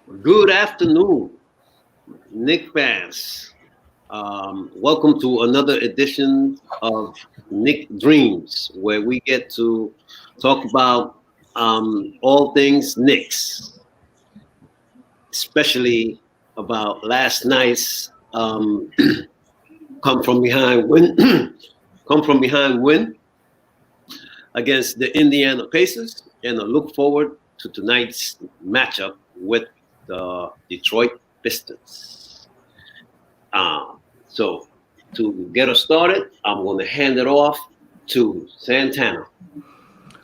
Good afternoon, Nick fans. Welcome to another edition of Nick Dreams, where we get to talk about all things Knicks, especially about last night's come from behind win, come from behind win against the Indiana Pacers, and a look forward to tonight's matchup with the Detroit Pistons. So to get us started, I'm going to hand it off to Santana.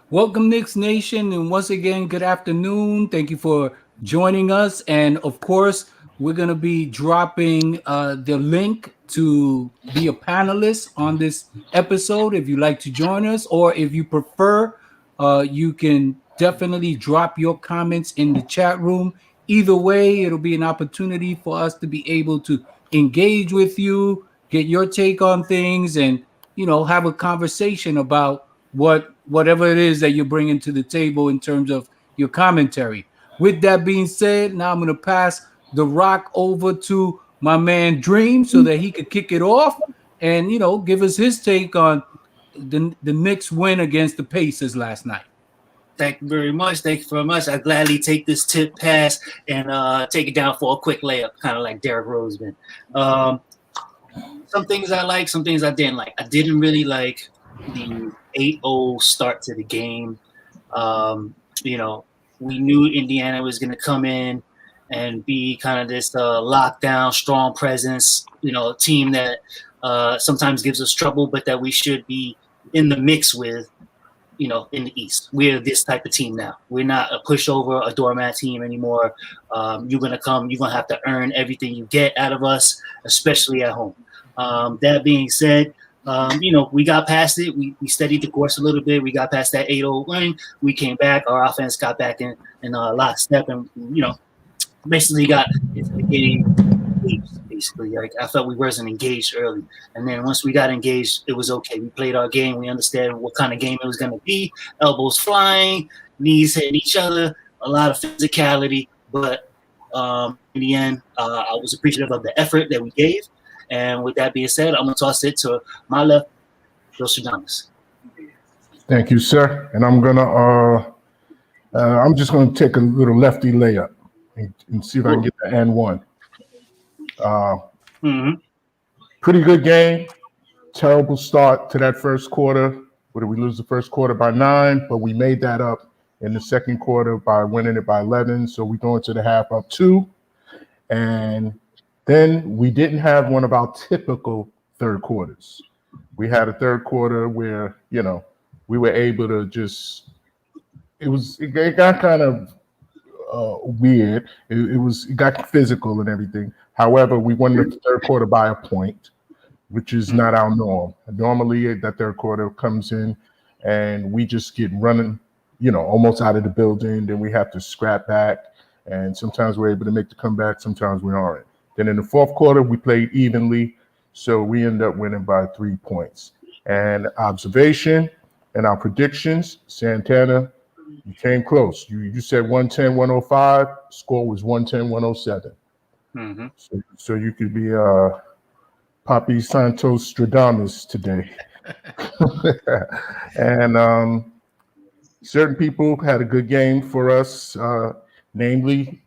Welcome, Knicks Nation, and once again, good afternoon. Thank you for joining us. And of course, we're going to be dropping the link to be a panelist on this episode if you'd like to join us, or if you prefer, you can definitely drop your comments in the chat room. Either way, it'll be an opportunity for us to be able to engage with you, get your take on things, and have a conversation about whatever it is that you're bringing to the table in terms of your commentary. With that being said, now I'm going to pass the rock over to my man Dream so that he could kick it off and give us his take on the Knicks win against the Pacers last night. Thank you very much. Thank you very much. I gladly take this tip pass and take it down for a quick layup, kind of like Derrick Roseman. Some things I like, some things I didn't like. I didn't really like the 8-0 start to the game. We knew Indiana was going to come in and be kind of this lockdown, strong presence, team that sometimes gives us trouble, but that we should be in the mix with, in the East. We're this type of team now. We're not a pushover, a doormat team anymore. You're going to have to earn everything you get out of us, especially at home. That being said, we got past it. We steadied the course a little bit. We got past that 8-0 win. We came back. Our offense got back in lockstep, and basically got into the game. Basically, like I felt we wasn't engaged early, and then once we got engaged, it was okay. We played our game. We understood what kind of game it was going to be. Elbows flying, knees hitting each other, a lot of physicality. But in the end, I was appreciative of the effort that we gave. And with that being said, I'm going to toss it to my left, Bill Stradamus. Thank you, sir. And I'm just going to take a little lefty layup and see if I can get the and one. Pretty good game. Terrible start to that first quarter. What did we lose the first quarter by 9? But we made that up in the second quarter by winning it by 11. So we go into the half up 2. And then we didn't have one of our typical third quarters. We had a third quarter where, we were able to just, it got kind of weird. It got physical and everything. However, we won the third quarter by a point, which is not our norm. Normally, that third quarter comes in and we just get running, almost out of the building. Then we have to scrap back. And sometimes we're able to make the comeback. Sometimes we aren't. Then in the fourth quarter, we played evenly. So we ended up winning by 3 points. And observation and our predictions, Santana, you came close. You said 110-105. Score was 110-107. Mm-hmm. So you could be Papi Santos Stradamus today. And certain people had a good game for us, namely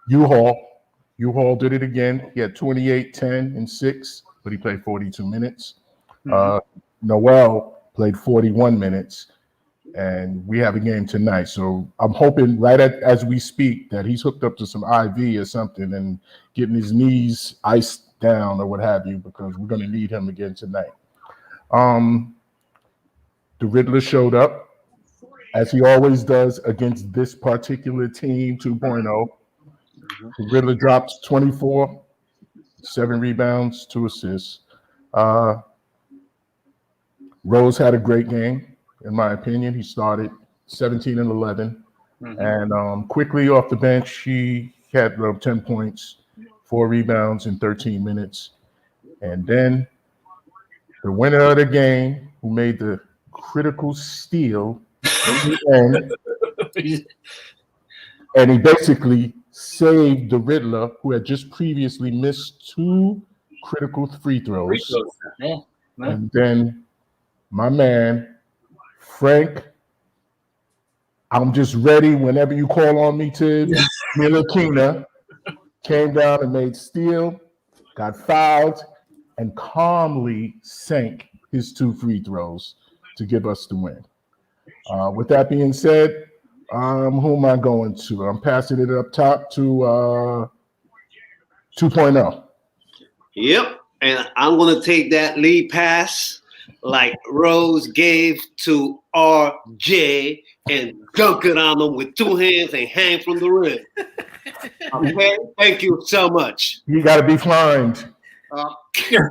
U-Haul. U-Haul did it again. He had 28, 10, and 6, but he played 42 minutes. Noel played 41 minutes. And we have a game tonight. So I'm hoping as we speak that he's hooked up to some IV or something and getting his knees iced down or what have you, because we're going to need him again tonight. The Riddler showed up, as he always does against this particular team, 2.0. The Riddler dropped 24, 7 rebounds, 2 assists. Rose had a great game. In my opinion, he started 17 and 11. And quickly off the bench, he had 10 points, 4 rebounds in 13 minutes. And then the winner of the game, who made the critical steal in the end, and he basically saved the Riddler, who had just previously missed 2 critical free throws. Yeah. And then my man, Frank, I'm just ready whenever you call on me, Tibbs. Ntilikina came down and made steal, got fouled, and calmly sank his 2 free throws to give us the win. With that being said, who am I going to? I'm passing it up top to 2.0. Yep. And I'm going to take that lead pass like Rose gave to RJ and dunk it on them with 2 hands and hang from the rim. Okay? Thank you so much. You got to be fined. You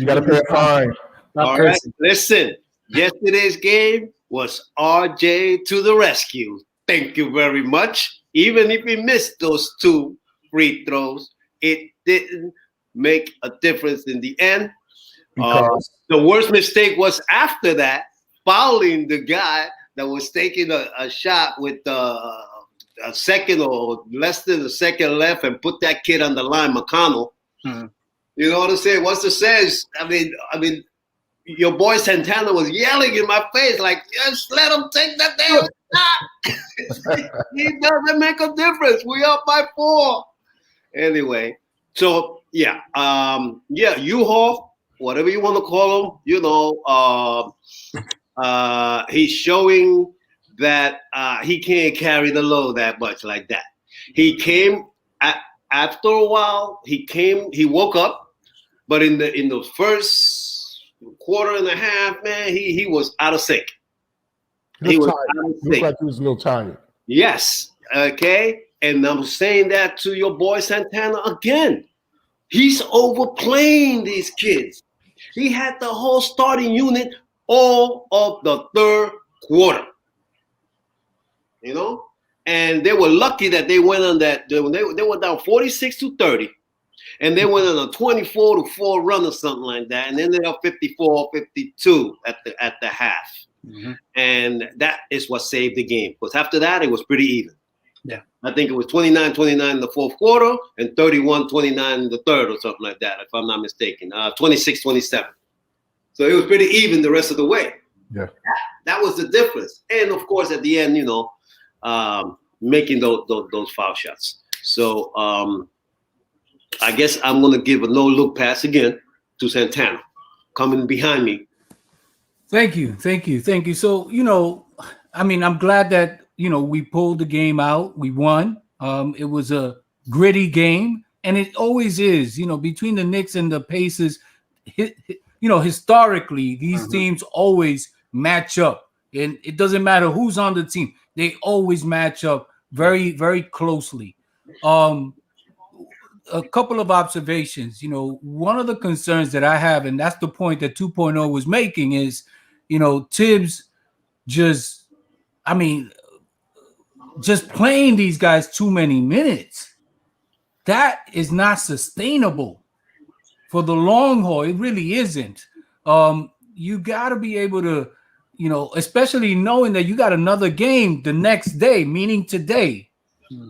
got to pay a fine. All right. Listen, yesterday's game was RJ to the rescue. Thank you very much. Even if he missed those 2 free throws, it didn't make a difference in the end. The worst mistake was after that, fouling the guy that was taking a shot with a second or less than a second left and put that kid on the line, McConnell. Mm-hmm. You know what I'm saying? What's the sense? I mean, your boy Santana was yelling in my face like, just let him take that damn shot. It doesn't make a difference. We up by 4. Anyway, so yeah, U-Haul, whatever you want to call him, he's showing that he can't carry the load that much like that. He came after a while. He woke up, but in the first quarter and a half, man, he was out of sync. He was out of sync. Looked like he was a little tired. Yes. Okay. And I'm saying that to your boy Santana again. He's overplaying these kids. He had the whole starting unit all of the 3rd quarter. You know? And they were lucky that they went on that. They were down 46-30. And they went on a 24-4 run or something like that. And then they were 54-52 at the half. Mm-hmm. And that is what saved the game. Because after that, it was pretty even. Yeah. I think it was 29-29 in the 4th quarter and 31-29 in the 3rd or something like that, if I'm not mistaken. 26-27. So it was pretty even the rest of the way. Yeah. That was the difference. And, of course, at the end, making those foul shots. So I guess I'm going to give a no-look pass again to Santana coming behind me. Thank you. So, I'm glad that, we pulled the game out. We won. It was a gritty game, and it always is, between the Knicks and the Pacers, historically, these teams always match up. And it doesn't matter who's on the team. They always match up very, very closely. A couple of observations. One of the concerns that I have, and that's the point that 2.0 was making, is, Tibbs just playing these guys too many minutes. That is not sustainable for the long haul. It really isn't. You got to be able to, especially knowing that you got another game the next day, meaning today. Mm-hmm.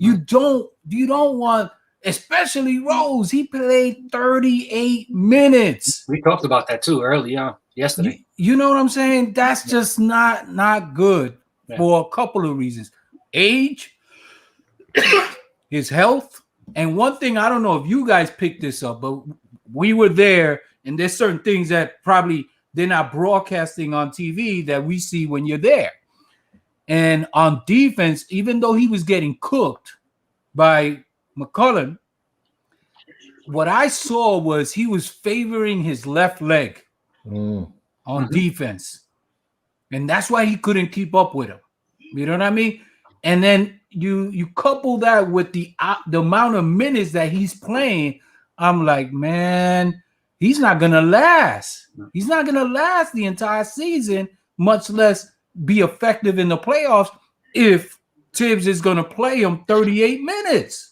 You don't want, especially Rose. He played 38 minutes. We talked about that too early on yesterday. You know what I'm saying? That's just not good for a couple of reasons. Age, his health, and one thing, I don't know if you guys picked this up, but we were there, and there's certain things that probably they're not broadcasting on TV that we see when you're there. And on defense, even though he was getting cooked by McCullough, what I saw was he was favoring his left leg on defense. And that's why he couldn't keep up with him. You know what I mean? And then you couple that with the amount of minutes that he's playing. I'm like, man, he's not going to last. He's not going to last the entire season, much less be effective in the playoffs if Tibbs is going to play him 38 minutes.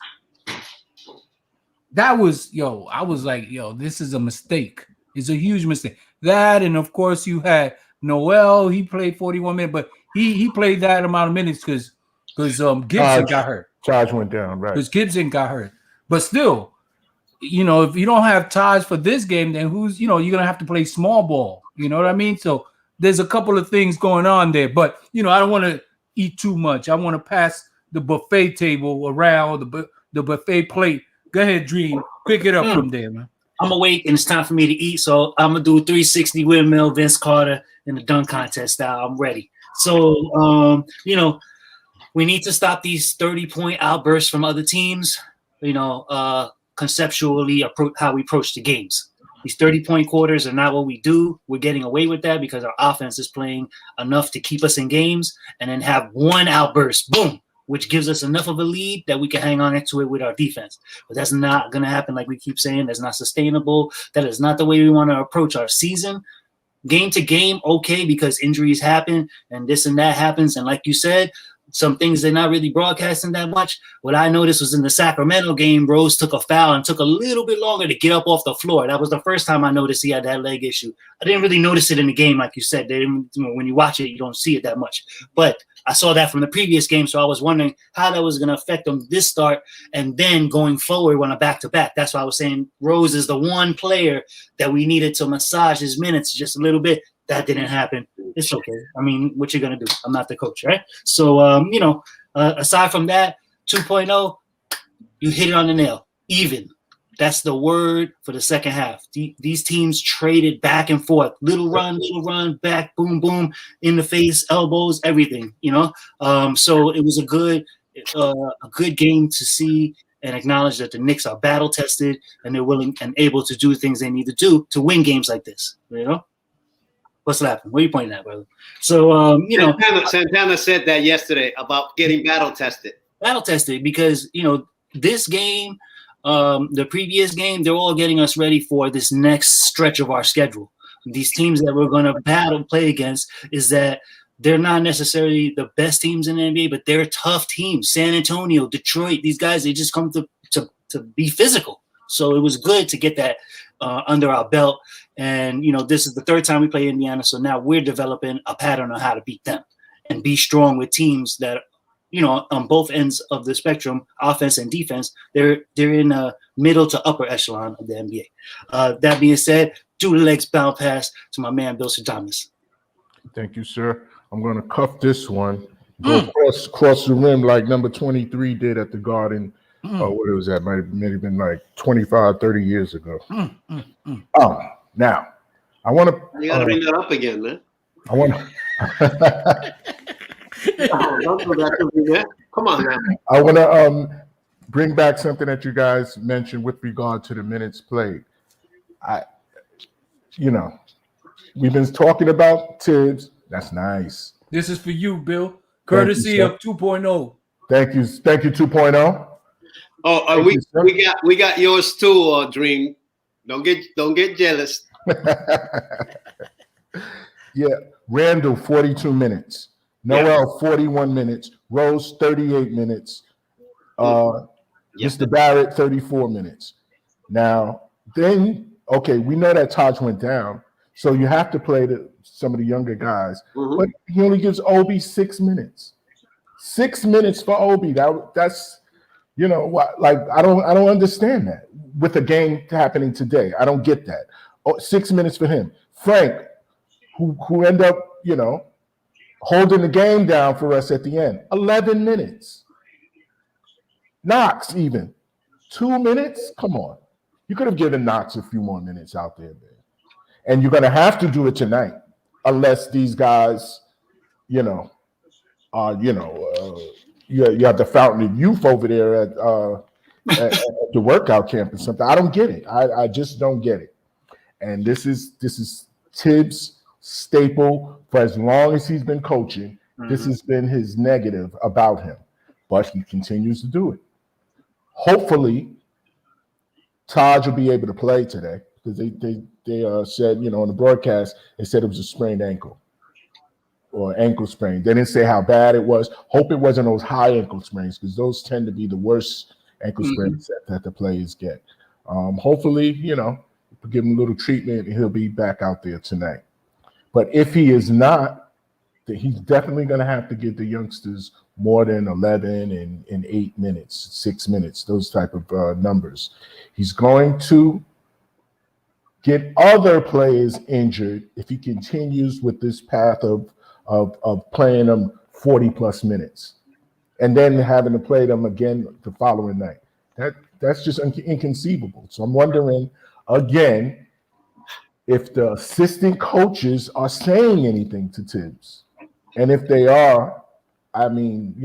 I was like, this is a mistake. It's a huge mistake. That, and of course you had Noel, he played 41 minutes, but he played that amount of minutes because because Gibson got hurt. Taj went down, right? Because Gibson got hurt. But still, if you don't have Taj for this game, then who's you're gonna have to play small ball. You know what I mean? So there's a couple of things going on there. But I don't want to eat too much. I want to pass the buffet table around the buffet plate. Go ahead, Dream. Pick it up from there, man. I'm awake and it's time for me to eat, so I'm gonna do 360 windmill Vince Carter in the dunk contest style. I'm ready. So we need to stop these 30-point outbursts from other teams. Conceptually how we approach the games. These 30-point quarters are not what we do. We're getting away with that because our offense is playing enough to keep us in games, and then have one outburst, boom, which gives us enough of a lead that we can hang on to it with our defense. But that's not going to happen, like we keep saying. That's not sustainable. That is not the way we want to approach our season. Game to game, okay, because injuries happen and this and that happens. And like you said, some things they're not really broadcasting that much. What I noticed was in the Sacramento game, Rose took a foul and took a little bit longer to get up off the floor. That was the first time I noticed he had that leg issue. I didn't really notice it in the game, like you said. When you watch it, you don't see it that much. But I saw that from the previous game, so I was wondering how that was going to affect them this start and then going forward when a back-to-back. That's why I was saying Rose is the one player that we needed to massage his minutes just a little bit. That didn't happen. It's okay. I mean, what you going to do? I'm not the coach, right? So, aside from that, 2.0, you hit it on the nail. Even. That's the word for the second half. These teams traded back and forth. Little run, back, boom, boom, in the face, elbows, everything, So it was a good game to see and acknowledge that the Knicks are battle tested and they're willing and able to do things they need to do to win games like this, What's laughing? What are you pointing at, brother? So, Santana said that yesterday about getting battle tested. Battle tested because, this game, the previous game, they're all getting us ready for this next stretch of our schedule. These teams that we're going to play against is that they're not necessarily the best teams in the NBA, but they're tough teams. San Antonio, Detroit, these guys, they just come to be physical. So it was good to get that under our belt. And, this is the third time we play Indiana. So now we're developing a pattern on how to beat them and be strong with teams that, on both ends of the spectrum, offense and defense, they're in a middle to upper echelon of the NBA. That being said, do the legs bound pass to my man, Bill Thomas. Thank you, sir. I'm going to cuff this one. Go across the rim like number 23 did at the Garden. What was that? Might have been like 25, 30 years ago. Now, I want to. You got to bring that up again, man. I want to. Come on, man. I want to bring back something that you guys mentioned with regard to the minutes played. We've been talking about Tibbs. That's nice. This is for you, Bill. Courtesy of 2.0. Thank you, 2.0. Oh, we got yours too, Dream. Don't get jealous. Yeah, Randall 42 minutes, Noel 41 minutes, Rose 38 minutes, Mr. Barrett 34 minutes. Now, then, okay, we know that Taj went down, so you have to play some of the younger guys, but he only gives Obi 6 minutes. 6 minutes for Obi. That's I don't understand that with the game happening today. I don't get that. 6 minutes for him. Frank, who end up, holding the game down for us at the end. 11 minutes. Knox even 2 minutes. Come on, you could have given Knox a few more minutes out there, man. And you're gonna have to do it tonight, unless these guys, you have the Fountain of Youth over there at the workout camp or something. I don't get it. I just don't get it. And this is Tibbs' staple for as long as he's been coaching. This has been his negative about him, but he continues to do it. Hopefully, Taj will be able to play today because they said, on the broadcast, they said it was a sprained ankle or ankle sprain. They didn't say how bad it was. Hope it wasn't those high ankle sprains because those tend to be the worst ankle sprains that the players get. Hopefully, give him a little treatment and he'll be back out there tonight. But if he is not, then he's definitely going to have to give the youngsters more than 11 in 8 minutes, 6 minutes, those type of numbers. He's going to get other players injured if he continues with this path of playing them 40 plus minutes and then having to play them again the following night. That's just inconceivable. So I'm wondering again if the assistant coaches are saying anything to Tibbs, and if they are, I mean,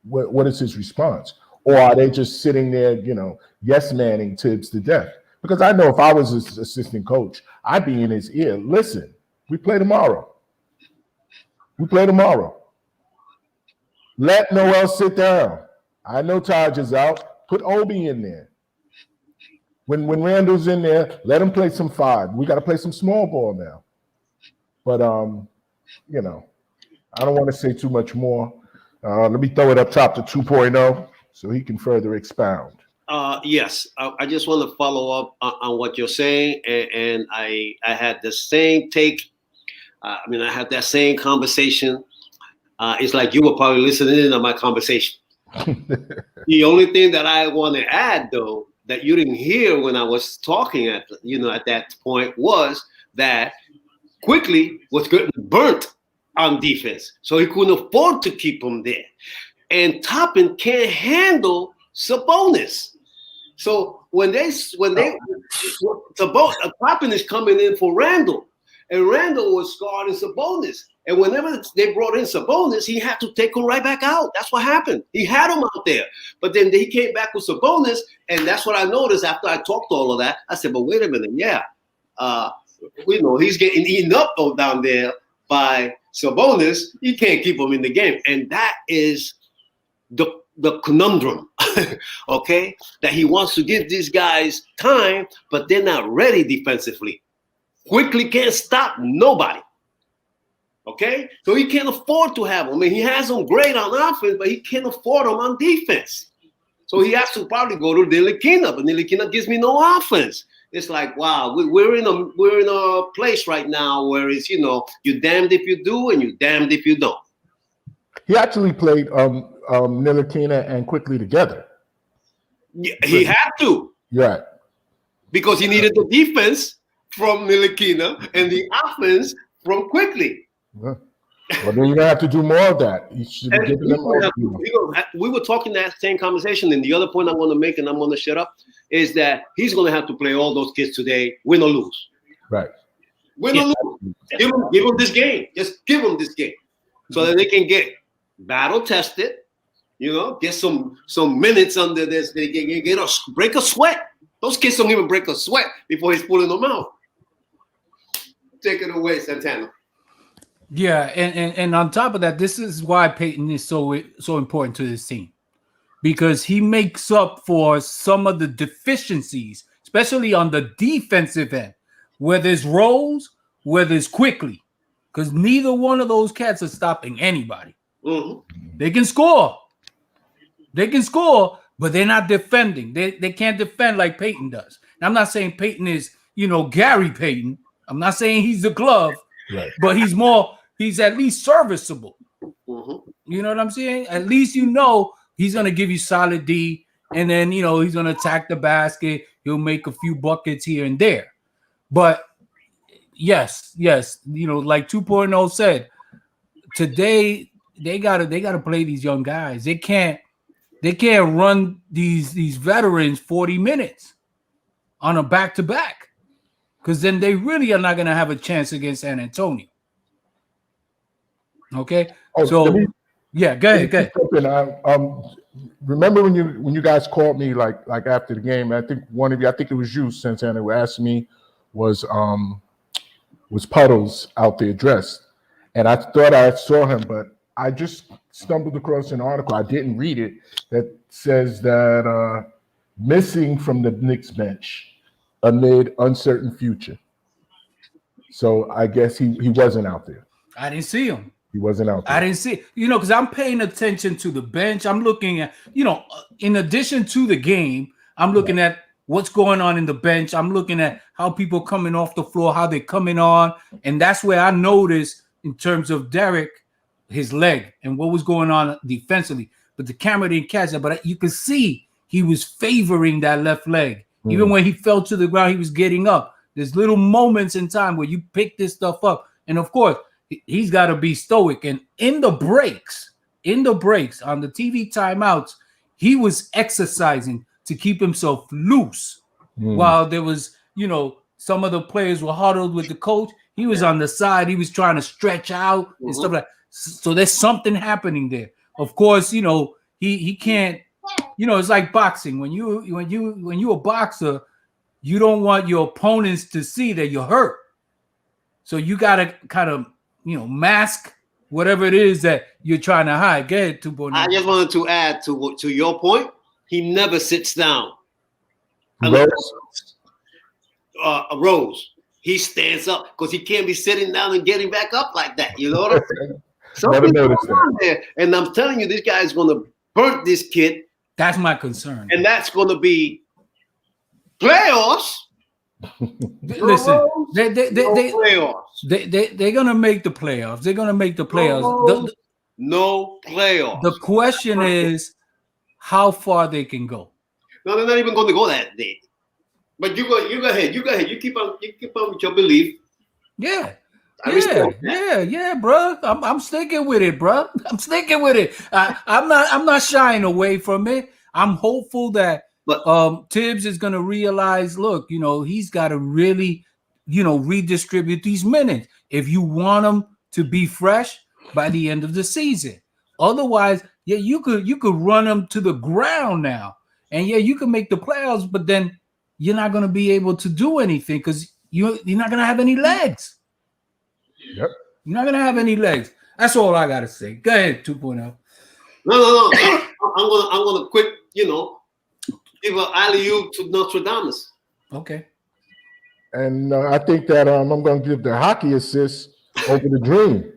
what is his response? Or are they just sitting there, yes-manning Tibbs to death? Because I know if I was his assistant coach, I'd be in his ear. Listen, we play tomorrow. Let Noel sit down. I know Taj is out. Put Obi in there. When Randall's in there, let him play some 5. We got to play some small ball now. But, I don't want to say too much more. Let me throw it up top to 2.0 so he can further expound. Yes, I just want to follow up on what you're saying. And I had the same take. I had that same conversation. It's like you were probably listening in on my conversation. The only thing that I want to add, though, that you didn't hear when I was talking at that point was that Quickly was getting burnt on defense, so he couldn't afford to keep him there. And Toppin can't handle Sabonis. So when Toppin is coming in for Randall, and Randall was guarding Sabonis. And whenever they brought in Sabonis, he had to take him right back out. That's what happened. He had him out there. But then he came back with Sabonis, and that's what I noticed after I talked all of that. I said, but wait a minute, he's getting eaten up down there by Sabonis. You can't keep him in the game. And that is the conundrum, okay? That he wants to give these guys time, but they're not ready defensively. Quickly can't stop nobody. Okay? So he can't afford to have them. He has them great on offense, but he can't afford them on defense. So he has to probably go to Ntilikina, but Ntilikina gives me no offense. It's like, wow, we're in a place right now where it's, you're damned if you do and you're damned if you don't. He actually played Ntilikina and Quickly together. Yeah, he had to. Right. Because he needed the defense from Ntilikina and the offense from Quickly. Yeah. Well, then you're gonna have to do more of that. You should be giving them we were talking that same conversation, and the other point I'm going to make, and I'm going to shut up, is that he's going to have to play all those kids today, win or lose. Right. Win or lose. Give them this game. Just give them this game, so that they can get battle tested. Get some minutes under this. They can break a sweat. Those kids don't even break a sweat before he's pulling them out. Take it away, Santana. Yeah, and on top of that, this is why Peyton is so important to this team, because he makes up for some of the deficiencies, especially on the defensive end, where there's Rose, where there's Quickly, because neither one of those cats are stopping anybody. Mm-hmm. They can score, but they're not defending. They can't defend like Peyton does. And I'm not saying Peyton is, Gary Payton. I'm not saying he's the glove, right, but he's at least serviceable. Mm-hmm. You know what I'm saying? At least he's going to give you solid D, and then, he's going to attack the basket. He'll make a few buckets here and there. But yes, like 2.0 said, today they gotta play these young guys. They can't run these veterans 40 minutes on a back-to-back, because then they really are not going to have a chance against San Antonio. Okay, go ahead. Remember when you guys called me like after the game? I think it was you, Santana, who asked me was Puddles out there dressed, and I thought I saw him, but I just stumbled across an article. I didn't read it, that says that missing from the Knicks bench amid uncertain future. So I guess he wasn't out there. I didn't see him. He wasn't out there. I didn't see, because I'm paying attention to the bench. I'm looking at, in addition to the game, I'm looking at what's going on in the bench. I'm looking at how people coming off the floor, how they're coming on. And that's where I noticed, in terms of Derek, his leg and what was going on defensively, but the camera didn't catch that. But you could see he was favoring that left leg. Even when he fell to the ground, he was getting up. There's little moments in time where you pick this stuff up. And of course, he's got to be stoic. And in the breaks, on the TV timeouts, he was exercising to keep himself loose while there was, some of the players were huddled with the coach. He was on the side. He was trying to stretch out and stuff like that. So there's something happening there. Of course, he can't, it's like boxing. When you're a boxer, you don't want your opponents to see that you're hurt. So you got to kind of, mask whatever it is that you're trying to hide. Go ahead, 2.0. I just wanted to add to your point. He never sits down. Rose. He stands up because he can't be sitting down and getting back up like that. You know what I'm saying? Never noticed that. There. And I'm telling you, this guy is going to burn this kid. That's my concern. And that's going to be playoffs. Listen, playoffs. They're going to make the playoffs. They're going to make the playoffs. No playoffs. The question is how far they can go. No, they're not even going to go that day. But you go ahead. You keep on with your belief. Yeah, bro. I'm sticking with it, bro. I'm sticking with it. I'm not shying away from it. I'm hopeful that Tibbs is gonna realize, look, he's got to really, redistribute these minutes if you want him to be fresh by the end of the season. Otherwise, you could run him to the ground now, and you can make the playoffs, but then you're not going to be able to do anything because you're not going to have any legs. Yep. You're not going to have any legs. That's all I got to say. Go ahead, 2.0. No. I'm gonna quick, give an alley-oop to Nostradamus. Okay. And I think that I'm going to give the hockey assist over the dream.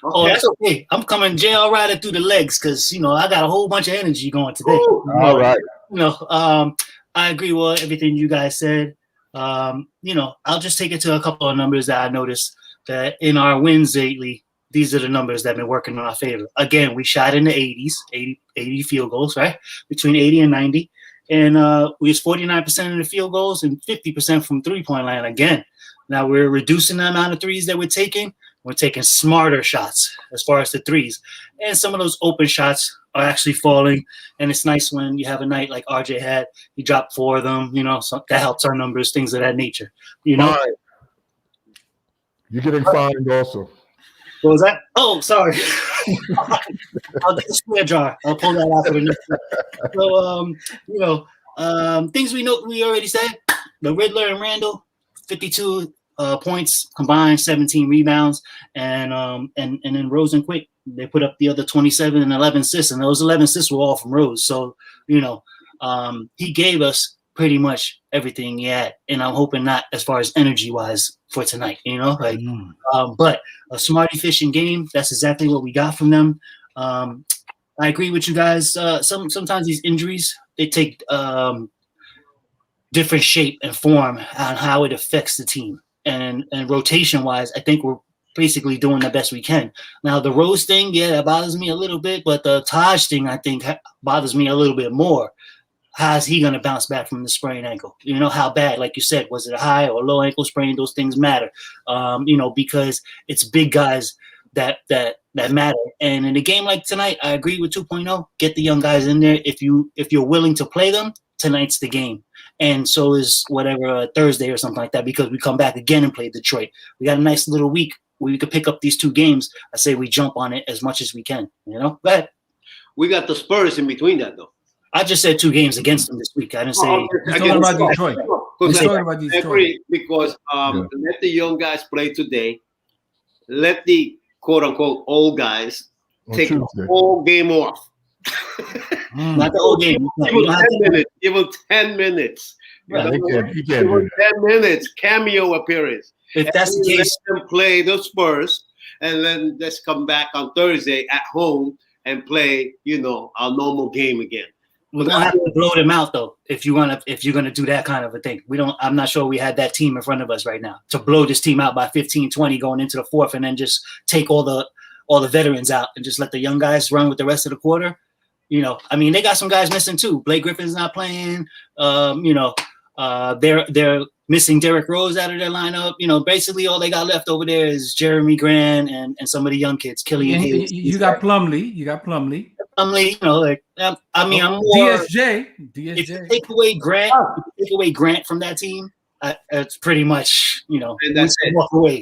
Oh, that's okay. I'm coming JR Rider through the legs because, I got a whole bunch of energy going today. All right. I agree with everything you guys said. I'll just take it to a couple of numbers that I noticed that in our wins lately, these are the numbers that have been working in our favor. Again, we shot in the 80s, 80 field goals, right? Between 80 and 90. And we was 49% of the field goals and 50% from three-point line again. Now we're reducing the amount of threes that we're taking. We're taking smarter shots as far as the threes. And some of those open shots are actually falling. And it's nice when you have a night like RJ had. He dropped 4 of them, so that helps our numbers, things of that nature. You're getting fined also. What was that? Oh, sorry. I'll get the square jar. I'll pull that out for the next one. So, things we already said. The Riddler and Randall, 52 points combined, 17 rebounds, and then Rose and Quick, they put up the other 27 and 11 assists, and those 11 assists were all from Rose. So, he gave us pretty much everything he had, and I'm hoping not as far as energy-wise for tonight, but a smart, efficient game, that's exactly what we got from them. I agree with you guys. Sometimes these injuries, they take different shape and form on how it affects the team. And rotation-wise, I think we're basically doing the best we can. Now, the Rose thing, that bothers me a little bit, but the Taj thing, I think, bothers me a little bit more. How's he going to bounce back from the sprained ankle? How bad, like you said, was it a high or low ankle sprain? Those things matter, because it's big guys that matter. And in a game like tonight, I agree with 2.0. Get the young guys in there. If you're willing to play them, tonight's the game. And so is whatever Thursday or something like that, because we come back again and play Detroit. We got a nice little week where we could pick up these 2 games. I say we jump on it as much as we can. Go ahead. We got the Spurs in between that, though. I just said 2 games against them this week. I didn't say. He's talking about Detroit. He's talking about Detroit. Because let the young guys play today. Let the quote-unquote old guys take a whole game off. Not the whole game. Give them 10 minutes. Right. He can't do 10 minutes cameo appearance. If that's the case, let them play the Spurs, and then let's come back on Thursday at home and play, our normal game again. We're gonna have to blow them out though. If you're gonna do that kind of a thing, I'm not sure we had that team in front of us right now to blow this team out by 15-20 going into the fourth, and then just take all all the veterans out and just let the young guys run with the rest of the quarter. You know, I mean, they got some guys missing too. Blake Griffin's not playing. They're missing Derrick Rose out of their lineup. You know, basically all they got left over there is Jeremy Grant and some of the young kids. Killian Hayes. You got Plumlee. You got Plumlee. You know, like I mean, I'm more DSJ. If you take away Grant from that team, it's pretty much, you know,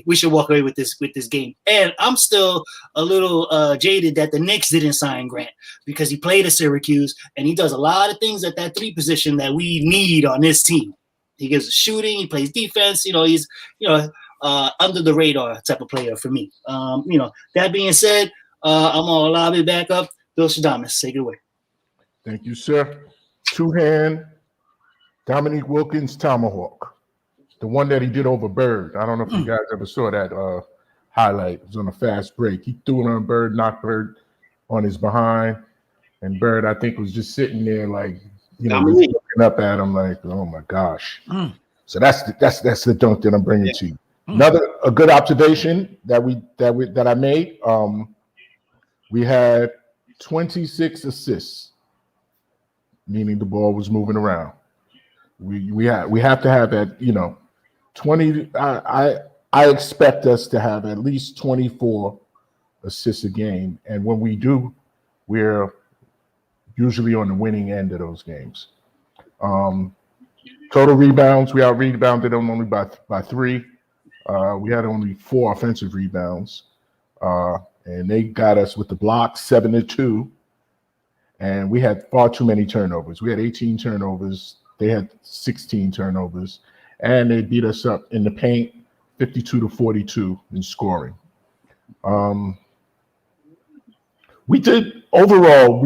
we should walk away with this game. And I'm still a little jaded that the Knicks didn't sign Grant because he played at Syracuse and he does a lot of things at that 3 position that we need on this team. He gives a shooting, he plays defense. You know, he's under the radar type of player for me. That being said, I'm gonna lob it back up. Bill Shadamas, take it away. Thank you, sir. Two-hand Dominique Wilkins tomahawk. The one that he did over Bird. I don't know if you guys ever saw that highlight. It was on a fast break. He threw it on Bird, knocked Bird on his behind. And Bird, I think, was just sitting there like, looking up at him like, oh my gosh. So that's the dunk that I'm bringing to you. A good observation that I made. We had 26 assists, meaning the ball was moving around. We have to have that, 20. I expect us to have at least 24 assists a game, and when we do, we're usually on the winning end of those games. Total rebounds, we out-rebounded them only by 3. We had only 4 offensive rebounds, and they got us with the blocks 7-2, and we had far too many turnovers. We had 18 turnovers. They had 16 turnovers, and they beat us up in the paint 52-42 in scoring. We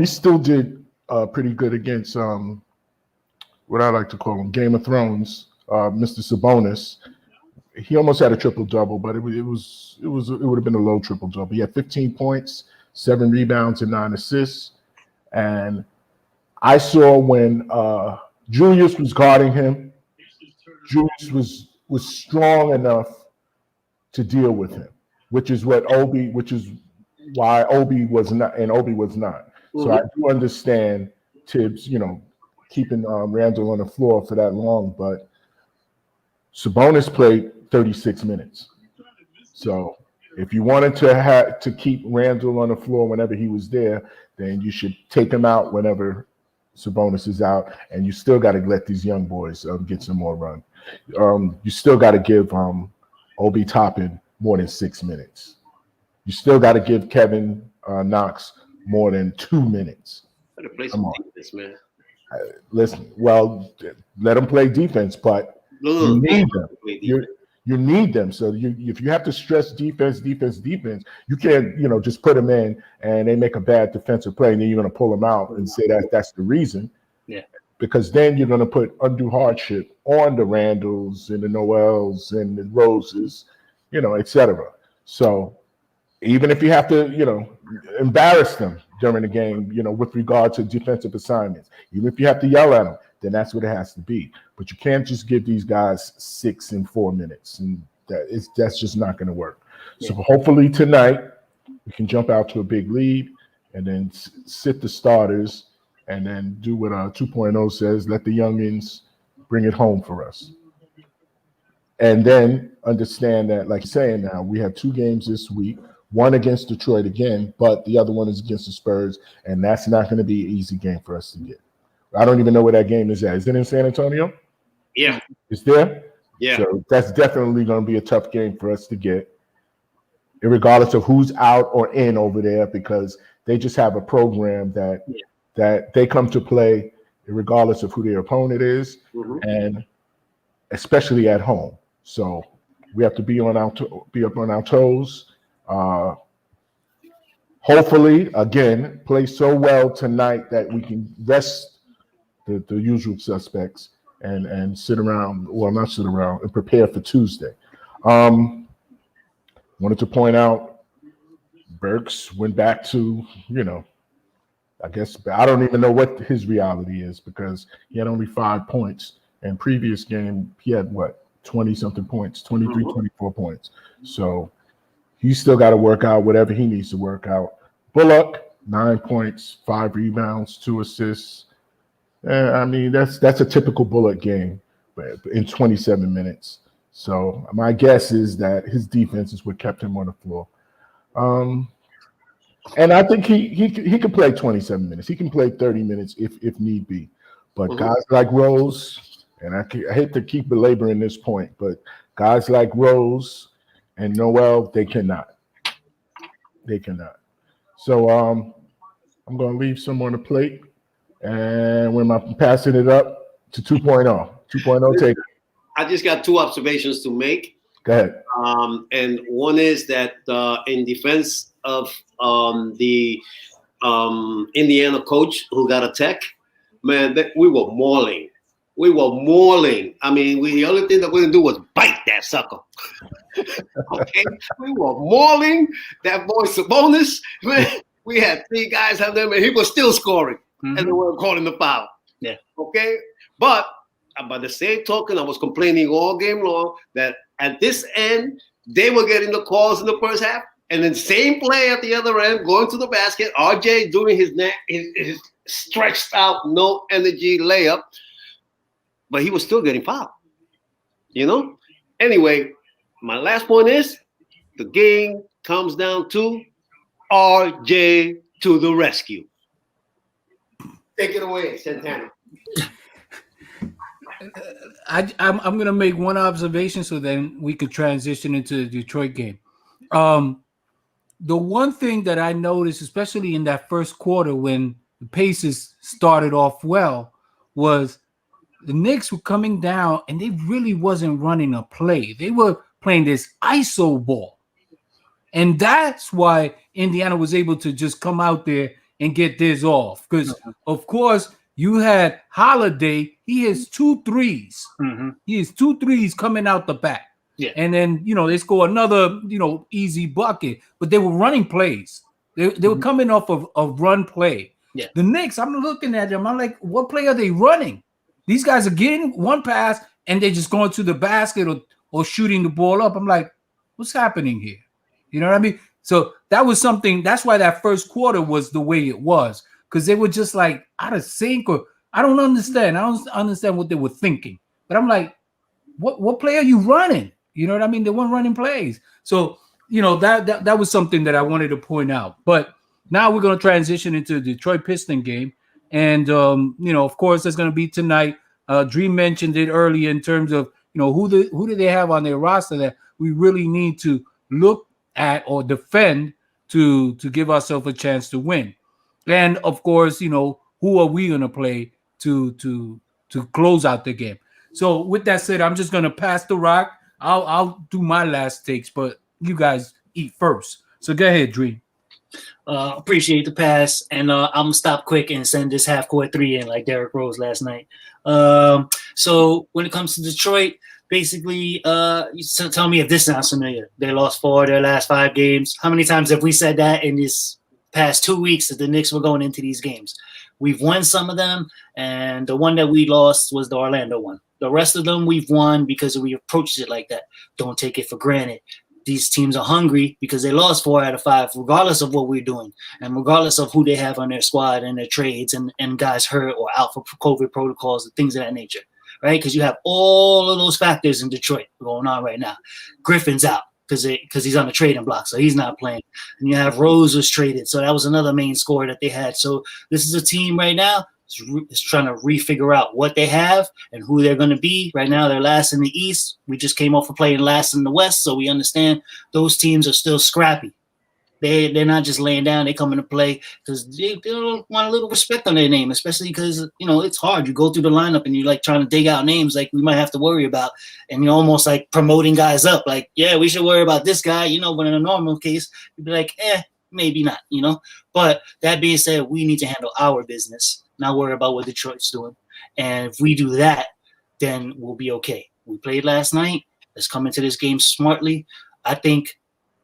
still did pretty good against what I like to call him Game of Thrones, Mr. Sabonis. He almost had a triple-double, but it would have been a low triple-double. He had 15 points, 7 rebounds, and 9 assists. And I saw when Julius was guarding him, Julius was strong enough to deal with him, which is why Obi was not, and Obi was not. So I do understand Tibbs, keeping Randall on the floor for that long, but Sabonis played 36 minutes. So if you wanted to keep Randall on the floor whenever he was there, then you should take him out whenever Sabonis is out, and you still got to let these young boys get some more run. You still got to give Obi Toppin more than 6 minutes. You still got to give Kevin Knox more than 2 minutes. Come on, defense, man. Listen, well, let them play defense, but you need them. You need them. So if you have to stress defense, you can't, just put them in and they make a bad defensive play and then you're going to pull them out and say that's the reason. Yeah. Because then you're going to put undue hardship on the Randalls and the Noels and the Roses, et cetera. So even if you have to, embarrass them during the game, with regard to defensive assignments, even if you have to yell at them, then that's what it has to be. But you can't just give these guys 6 and 4 minutes, and that's just not going to work. Yeah. So hopefully tonight we can jump out to a big lead and then sit the starters and then do what 2.0 says, let the youngins bring it home for us. And then understand that, like you're saying now, we have 2 games this week, one against Detroit again, but the other one is against the Spurs, and that's not going to be an easy game for us to get. I don't even know where that game is at. Is it in San Antonio? Yeah. It's there? Yeah. So that's definitely going to be a tough game for us to get, regardless of who's out or in over there, because they just have a program that they come to play regardless of who their opponent is, and especially at home. So we have to be up on our toes. Hopefully, again, play so well tonight that we can rest the usual suspects and not sit around and prepare for Tuesday. Wanted to point out Burks went back to, I guess I don't even know what his reality is because he had only 5 points. And previous game, he had 20-something points, 23, 24 points. So He's still got to work out whatever he needs to work out. Bullock, 9 points, 5 rebounds, 2 assists. I mean, that's a typical Bullock game, but in 27 minutes. So my guess is that his defense is what kept him on the floor. And I think he could play 27 minutes. He can play 30 minutes if need be. But guys like Rose, and I hate to keep belaboring this point, but guys like Rose and Noel, they cannot. They cannot. So I'm going to leave some on the plate. And when I'm passing it up to 2.0. 2.0, take it. I just got 2 observations to make. Go ahead. And one is that in defense of the Indiana coach who got a tech, man, we were mauling. We were mauling. I mean, the only thing that we didn't do was bite that sucker. Okay? We were mauling that boy Sabonis. Man, we had 3 guys have them, and he was still scoring. And they weren't calling the foul. Yeah. Okay? But by the same token, I was complaining all game long that at this end, they were getting the calls in the first half. And then same play at the other end, going to the basket. RJ doing his stretched out, no energy layup. But he was still getting fouled. You know? Anyway, my last point is the game comes down to RJ to the rescue. Take it away, Santana. I'm going to make one observation so then we could transition into the Detroit game. The one thing that I noticed, especially in that first quarter when the Pacers started off well, was the Knicks were coming down and they really wasn't running a play. They were playing this ISO ball. And that's why Indiana was able to just come out there and get this off. Because, of course, you had Holiday. He has 2 threes. He has 2 threes coming out the back. Yeah. And then, they score another, easy bucket. But they were running plays. They were coming off of a run play. Yeah. The Knicks, I'm looking at them. I'm like, what play are they running? These guys are getting one pass and they're just going to the basket or shooting the ball up. I'm like, what's happening here? You know what I mean? So that was something. That's why that first quarter was the way it was, because they were just like out of sync, or I don't understand. I don't understand what they were thinking. But I'm like, what play are you running? You know what I mean? They weren't running plays. So, that was something that I wanted to point out. But now we're going to transition into the Detroit Pistons game. And, of course, that's going to be tonight. Dream mentioned it earlier in terms of, who do they have on their roster that we really need to look at or defend to give ourselves a chance to win. And, of course, who are we going to play to close out the game? So with that said, I'm just going to pass the rock. I'll do my last takes, but you guys eat first. So go ahead, Dream. Appreciate the pass, and I'm gonna stop quick and send this half-court 3 in like Derrick Rose last night. So when it comes to Detroit, basically, tell me if this sounds familiar. They lost 4 of their last 5 games. How many times have we said that in this past 2 weeks that the Knicks were going into these games? We've won some of them, and the one that we lost was the Orlando one. The rest of them we've won because we approached it like that. Don't take it for granted. These teams are hungry because they lost 4 out of 5, regardless of what we're doing and regardless of who they have on their squad and their trades and guys hurt or out for COVID protocols and things of that nature, right? Because you have all of those factors in Detroit going on right now. Griffin's out because he's on the trading block, so he's not playing. And you have Rose was traded, so that was another main scorer that they had. So this is a team right now is trying to refigure out what they have and who they're going to be. Right now, they're last in the East. We just came off of playing last in the West, so we understand those teams are still scrappy. They're not just laying down. They come into play because they don't want a little respect on their name, especially because, it's hard. You go through the lineup and you're like trying to dig out names like we might have to worry about, and you're almost like promoting guys up. Like, yeah, we should worry about this guy, but in a normal case, you'd be like, maybe not, But that being said, we need to handle our business, not worry about what Detroit's doing. And if we do that, then we'll be okay. We played last night. Let's come into this game smartly. I think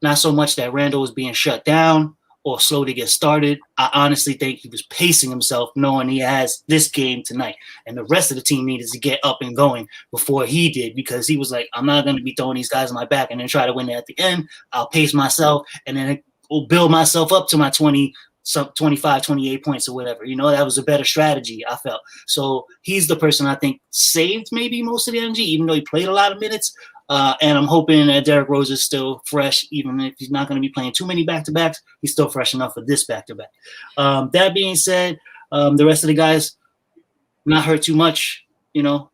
not so much that Randall is being shut down or slow to get started. I honestly think he was pacing himself, knowing he has this game tonight, and the rest of the team needed to get up and going before he did, because he was like, I'm not going to be throwing these guys on my back and then try to win it at the end. I'll pace myself and then will build myself up to my 25, 28 points or whatever. That was a better strategy, I felt. So he's the person I think saved maybe most of the energy, even though he played a lot of minutes. And I'm hoping that Derrick Rose is still fresh, even if he's not going to be playing too many back-to-backs. He's still fresh enough for this back-to-back. That being said, the rest of the guys not hurt too much.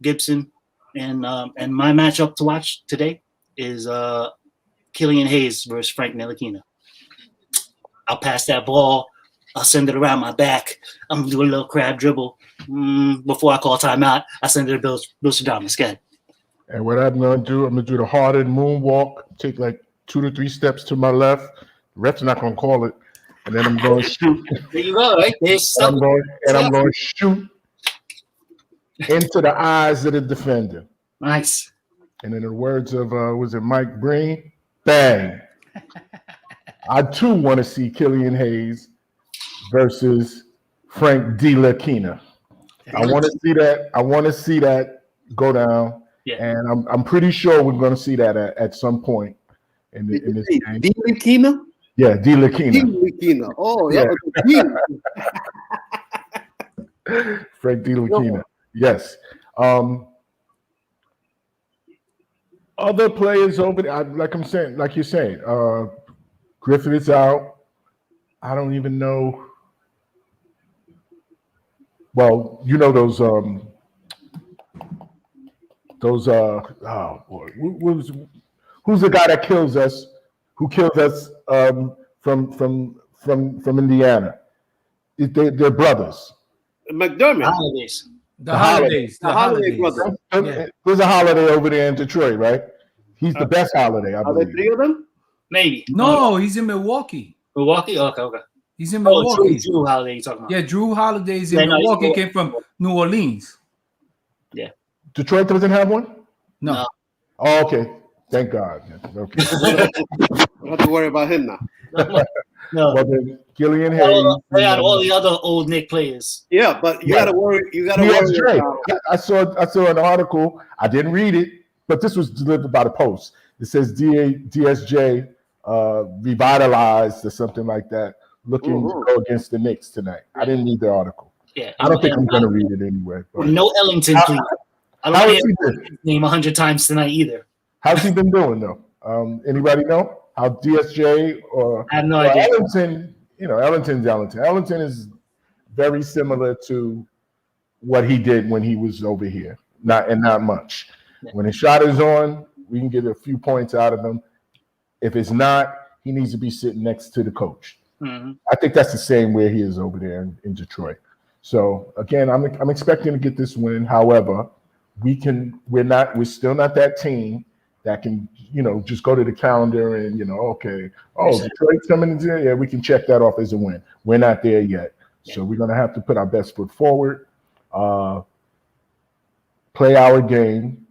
Gibson, and my matchup to watch today is Killian Hayes versus Frank Ntilikina. I'll pass that ball. I'll send it around my back. I'm gonna do a little crab dribble before I call timeout. I send it to Bill Stradamus. Go ahead. And what I'm going to do the hearted moonwalk, take like 2 to 3 steps to my left. The ref's not going to call it. And then I'm going to shoot. There you go, right? I'm going to shoot into the eyes of the defender. Nice. And in the words of, was it Mike Breen? Bang. I, too, want to see Killian Hayes versus Frank Ntilikina. I want to see that. I want to see that go down. Yeah. And I'm pretty sure we're going to see that at some point in this game. Ntilikina? Yeah, Ntilikina. Ntilikina. Oh, Yeah. yeah. Frank Ntilikina. Yes. Other players over there, like you're saying, Griffin is out. I don't even know. Well, those oh boy, who's the guy that kills us? Who kills us from Indiana? They're brothers. McDermott. Holidays. The holidays. The Holiday brothers. Yeah. There's a Holiday over there in Detroit, right? He's the best Holiday, I Are there believe. 3 of them? Maybe. No, he's in Milwaukee. Milwaukee? Okay. He's in Milwaukee. Drew Holiday you talking about. Yeah, Drew Holiday's in Yeah, no, Milwaukee. he's- Came from New Orleans. Detroit doesn't have one? No. No. Oh, okay. Thank God. Okay. Don't have to worry about him now. No. Well, then, Killian Hayes. They had all the other old Knicks players. Yeah, but you Right. gotta worry. You gotta worry DSJ. about. I saw an article. I didn't read it, but this was delivered by the Post. It says DSJ revitalized or something like that, looking to go against the Knicks tonight. I didn't read the article. Yeah. I don't think I'm going to read it anyway. But. No Ellington, please. I How don't has hear he been? his name 100 times tonight either. How's he been doing though? Anybody know how DSJ or I have no idea. Ellington? Ellington's Ellington. Ellington is very similar to what he did when he was over here. Not much. Yeah. When his shot is on, we can get a few points out of him. If it's not, he needs to be sitting next to the coach. Mm-hmm. I think that's the same where he is over there in Detroit. So again, I'm expecting to get this win. However, we're still not that team that can, just go to the calendar and, okay, Detroit's coming in there. Yeah, we can check that off as a win. We're not there yet. So we're going to have to put our best foot forward, play our game,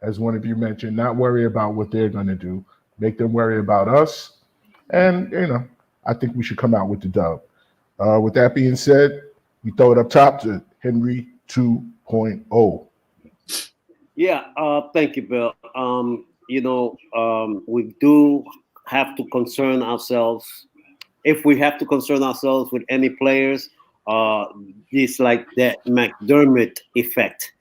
as one of you mentioned, not worry about what they're going to do, make them worry about us. And, I think we should come out with the dub. With that being said, we throw it up top to Henry 2.0. Yeah, thank you, Bill. We do have to concern ourselves. If we have to concern ourselves with any players, it's like that McDermott effect,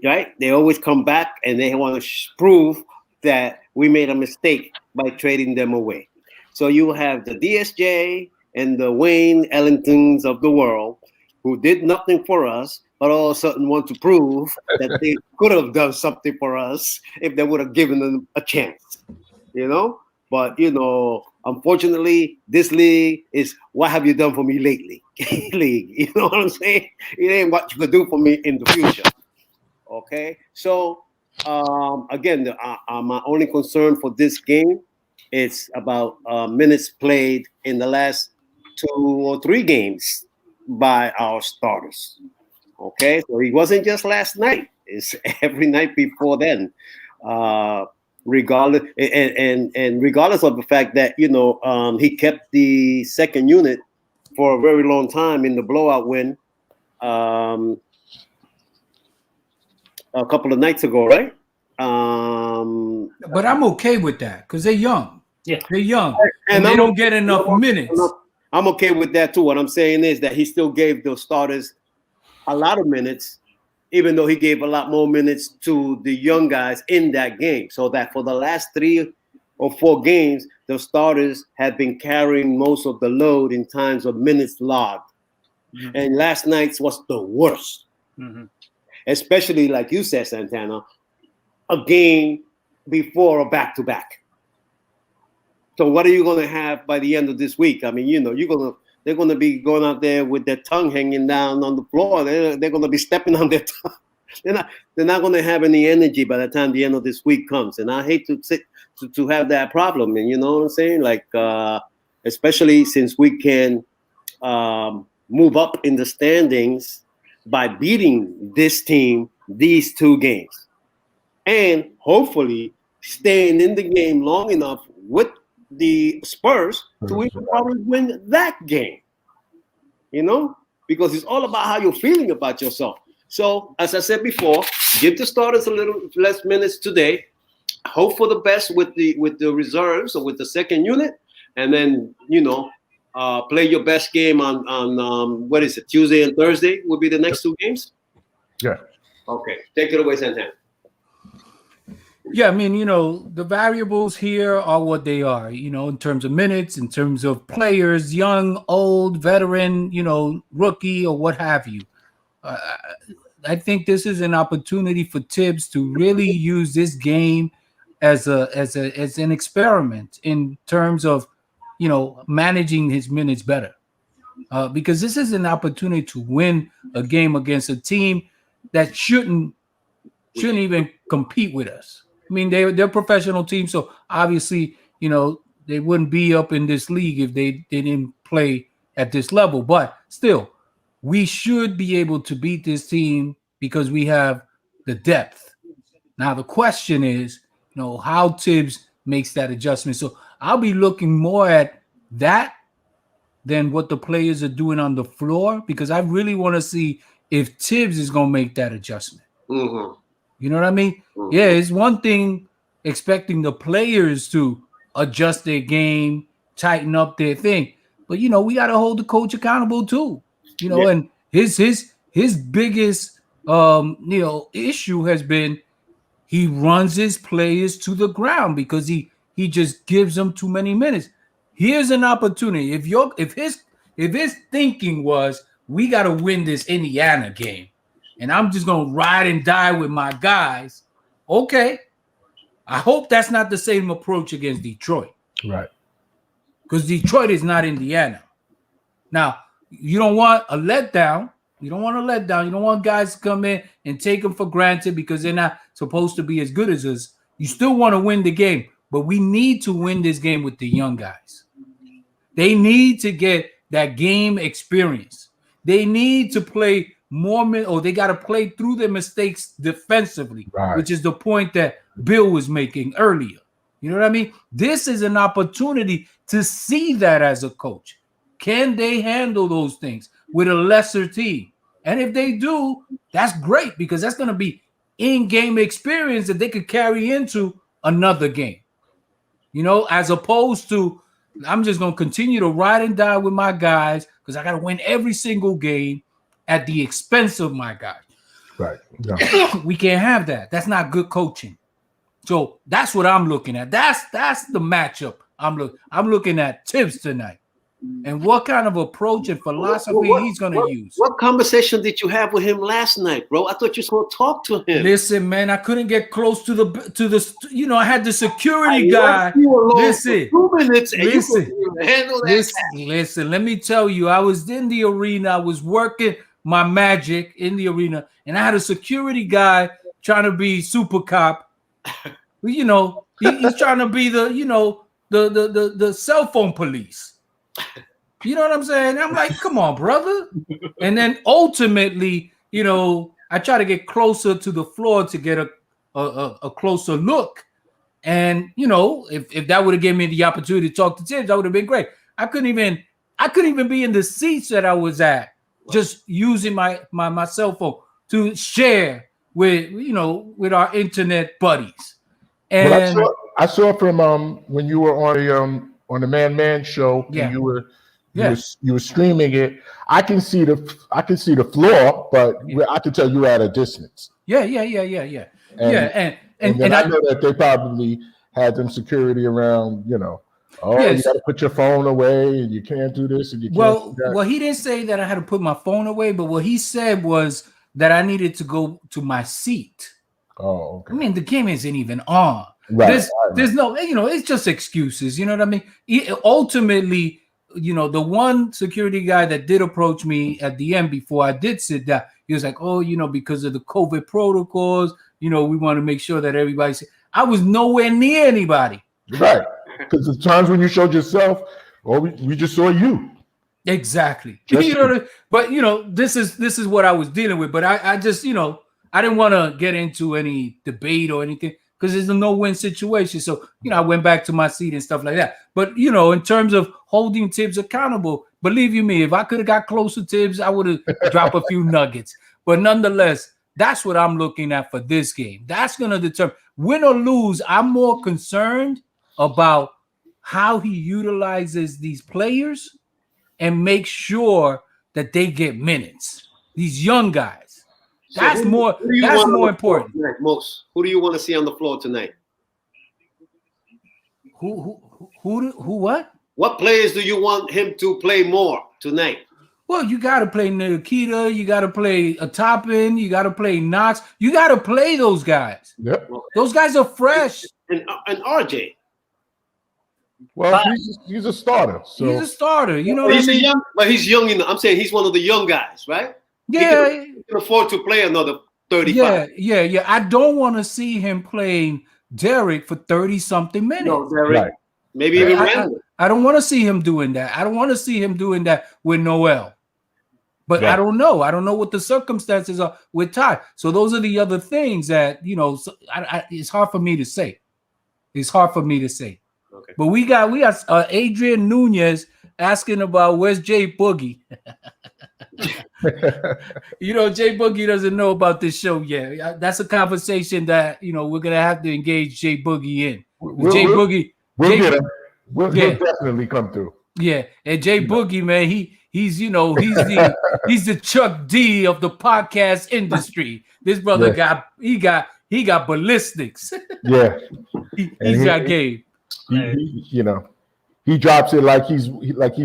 right? They always come back and they want to prove that we made a mistake by trading them away. So you have the DSJ and the Wayne Ellingtons of the world who did nothing for us, but all of a sudden want to prove that they could have done something for us if they would have given them a chance, But, unfortunately, this league is what have you done for me lately? League, you know what I'm saying? It ain't what you could do for me in the future. Okay? So, again, my only concern for this game is about minutes played in the last 2 or 3 games by our starters. Okay, so it wasn't just last night; it's every night before then. regardless and regardless of the fact that he kept the second unit for a very long time in the blowout win a couple of nights ago, right? But I'm okay with that because they're young. Yeah, they're young, and they don't get enough minutes. I'm okay with that too. What I'm saying is that he still gave the starters a lot of minutes, even though he gave a lot more minutes to the young guys in that game. So that for the last 3 or 4 games, the starters had been carrying most of the load in terms of minutes logged. Mm-hmm. And last night's was the worst. Mm-hmm. Especially, like you said, Santana, a game before a back-to-back. So what are you going to have by the end of this week? I mean, they're going to be going out there with their tongue hanging down on the floor. They're going to be stepping on their tongue. They're not going to have any energy by the time the end of this week comes. And I hate to have that problem. And you know what I'm saying? Like, especially since we can move up in the standings by beating this team these 2 games. And hopefully staying in the game long enough with the Spurs to even probably win that game, because it's all about how you're feeling about yourself. So, as I said before, give the starters a little less minutes today. Hope for the best with the reserves or with the second unit, and then play your best game on what is it, Tuesday and Thursday will be the next 2 games. Yeah. Okay, take it away, Santana. Yeah, I mean, the variables here are what they are, in terms of minutes, in terms of players, young, old, veteran, rookie, or what have you. I think this is an opportunity for Tibbs to really use this game as an experiment in terms of, managing his minutes better. Because this is an opportunity to win a game against a team that shouldn't even compete with us. I mean, they're a professional team, so obviously, they wouldn't be up in this league if they didn't play at this level. But still, we should be able to beat this team because we have the depth. Now, the question is, how Tibbs makes that adjustment. So I'll be looking more at that than what the players are doing on the floor, because I really want to see if Tibbs is going to make that adjustment. Mm-hmm. You know what I mean? Mm-hmm. Yeah, it's one thing expecting the players to adjust their game, tighten up their thing. But, we got to hold the coach accountable too. And his biggest, issue has been he runs his players to the ground because he just gives them too many minutes. Here's an opportunity. If his thinking was we got to win this Indiana game, and I'm just going to ride and die with my guys, okay. I hope that's not the same approach against Detroit. Right. Because Detroit is not Indiana. Now, you don't want a letdown. You don't want a letdown. You don't want guys to come in and take them for granted because they're not supposed to be as good as us. You still want to win the game, but we need to win this game with the young guys. They need to get that game experience. They need to play more or they got to play through their mistakes defensively, right, which is the point that Bill was making earlier. You know what I mean? This is an opportunity to see that as a coach. Can they handle those things with a lesser team? And if they do, that's great because that's going to be in-game experience that they could carry into another game. As opposed to I'm just going to continue to ride and die with my guys because I got to win every single game at the expense of my guys. Right. Yeah. We can't have that. That's not good coaching. So that's what I'm looking at. That's the matchup I'm looking at Tibbs tonight. And what kind of approach and philosophy he's going to use. What conversation did you have with him last night, bro? I thought you were going to talk to him. Listen, man, I couldn't get close to the I had the security guy. Listen, 2 minutes and listen, you handle that. Listen, let me tell you, I was in the arena. I was working my magic in the arena, and I had a security guy trying to be super cop. He's trying to be the cell phone police. You know what I'm saying? I'm like, come on, brother. And then ultimately, I try to get closer to the floor to get a closer look. And if that would have given me the opportunity to talk to Tibbs, that would have been great. I couldn't even be in the seats that I was at, just using my cell phone to share with our internet buddies. And well, I saw from when you were on the Man show, Yeah. and you were streaming it. I can see the floor, but I can tell you at a distance. Yeah. And I know that they probably had them security around, you got to put your phone away and you can't do this and you can't do that. Well, he didn't say that I had to put my phone away, but what he said was that I needed to go to my seat. Oh, okay. I mean, the game isn't even on. Right. There's no, it's just excuses. You know what I mean? Ultimately, the one security guy that did approach me at the end before I did sit down, he was like, oh, because of the COVID protocols, we want to make sure that everybody's. I was nowhere near anybody. Right. Because the times when you showed yourself, we just saw you. Exactly. But this is what I was dealing with. But I just, I didn't want to get into any debate or anything because it's a no-win situation. So, I went back to my seat and stuff like that. But, in terms of holding Tibbs accountable, believe you me, if I could have got close to Tibbs, I would have dropped a few nuggets. But nonetheless, that's what I'm looking at for this game. That's going to determine win or lose. I'm more concerned about how he utilizes these players and make sure that they get minutes. These young guys. That's more important. Tonight, most. Who do you want to see on the floor tonight? Who what? What players do you want him to play more tonight? Well, you got to play Nikita. You got to play Toppin. You got to play Knox. You got to play those guys. Yep. Those guys are fresh. And RJ. Well, he's a starter. So he's a starter. But he's young enough. I'm saying he's one of the young guys, right? Yeah. He can afford to play another 35. Yeah. I don't want to see him playing Derek for 30-something minutes. No, Derek. Right. Maybe even Randall. I don't want to see him doing that. I don't want to see him doing that with Noel. But Yeah. I don't know. I don't know what the circumstances are with Ty. So those are the other things that, it's hard for me to say. Okay. But we got Adrian Nunez asking about where's Jay Boogie. Jay Boogie doesn't know about this show yet. That's a conversation that we're gonna have to engage Jay Boogie in. We'll get him. He'll definitely come through. Yeah, and Jay Boogie, man, he's the Chuck D of the podcast industry. This brother got ballistics. Yeah, he's got game. He drops it like he's